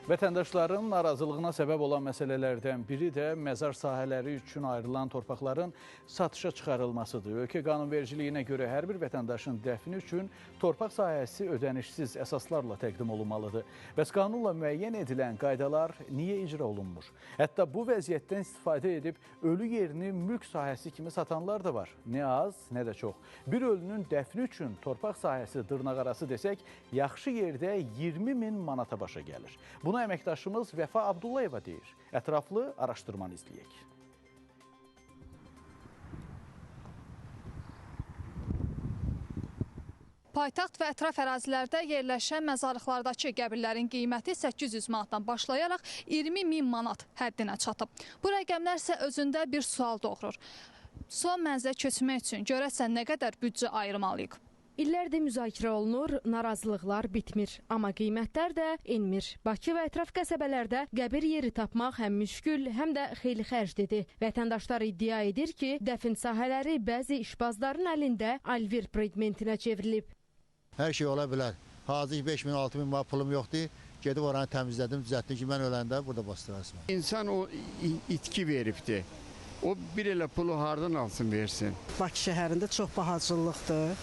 Vətəndaşların narazılığına səbəb olan məsələlərdən biri də məzar sahələri üçün ayrılan torpaqların satışa çıxarılmasıdır. Ölkə qanunvericiliyinə görə hər bir vətəndaşın dəfni üçün torpaq sahəsi ödənişsiz əsaslarla təqdim olunmalıdır. Bəs qanunla müəyyən edilən qaydalar niyə icra olunmur? Hətta bu vəziyyətdən istifadə edib ölü yerini mülk sahəsi kimi satanlar da var. Nə az, nə də çox. Bir ölünün dəfni üçün torpaq sahəsi dırnaqarası desək, yaxşı yerdə 20.000 manata başa gəlir. Buna əməkdaşımız Vəfa Abdullayeva deyir. Ətraflı araşdırmanı izləyək. Paytaxt və ətraf ərazilərdə yerləşən məzarlıqlardakı qəbirlərin qiyməti 800 manatdan başlayaraq 20.000 manat həddinə çatıb. Bu rəqəmlər isə özündə bir sual doğurur. Son mənzilə köçmək üçün görəsən nə qədər büdcə ayırmalıyıq? İllərdir müzakirə olunur, narazılıqlar bitmir, amma qiymətlər də enmir. Bakı və ətraf qəsəbələrdə qəbir yeri tapmaq həm müşkül, həm də xeyli xərclidir. Vətəndaşlar iddia edir ki, dəfn sahələri bəzi işbazların əlində alver predmentinə çevrilib. Hər şey ola bilər. Hazır 5.000-6.000 manat pulum yoxdur. Gedib oranı təmizlədim, düzəltdim ki, mən öləndə burada bastırarsın. İnsan o itki veribdir. O bir elə pulu hardan alsın, versin. Bakı şəhərində çox bahacılıqdır.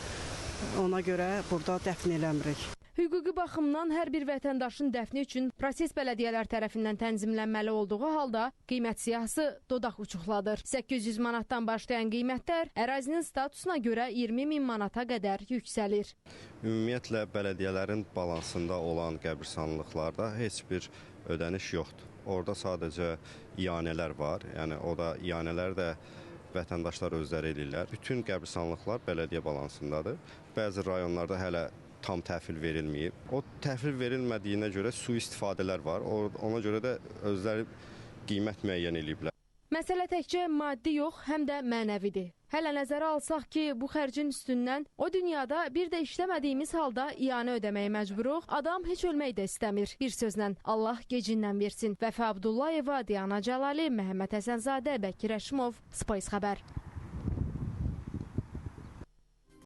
Ona görə burada dəfn eləmirik. Hüquqi baxımdan hər bir vətəndaşın dəfni üçün proses bələdiyyələr tərəfindən tənzimlənməli olduğu halda qiymət siyahısı dodaq uçuqladır. 800 manatdan başlayan qiymətlər ərazinin statusuna görə 20.000 manata qədər yüksəlir. Ümumiyyətlə, bələdiyyələrin balansında olan qəbirstanlıqlarda heç bir ödəniş yoxdur. Orada sadəcə iyanələr var, yəni o da iyanələr də vətəndaşlar özləri edirlər. Bütün qəbirstanlıqlar bələdiyyə balansındadır. Bəzi rayonlarda hələ tam təhvil verilməyib. O təhvil verilmədiyinə görə sui-istifadələr var. Ona görə də özləri qiymət müəyyən ediblər. Məsələ təkcə maddi yox, həm də mənəvidir. Hələ nəzərə alsaq ki, bu xərcin üstündən o dünyada bir də işləmədiyimiz halda iyanə ödəməyə məcburuq, adam heç ölmək də istəmir. Bir sözlə, Allah gecindən versin. Vəfa Abdullayeva, Diana Cəlali, Məhəmməd Həsənzadə, Bəkir Əşimov, Spice xəbər.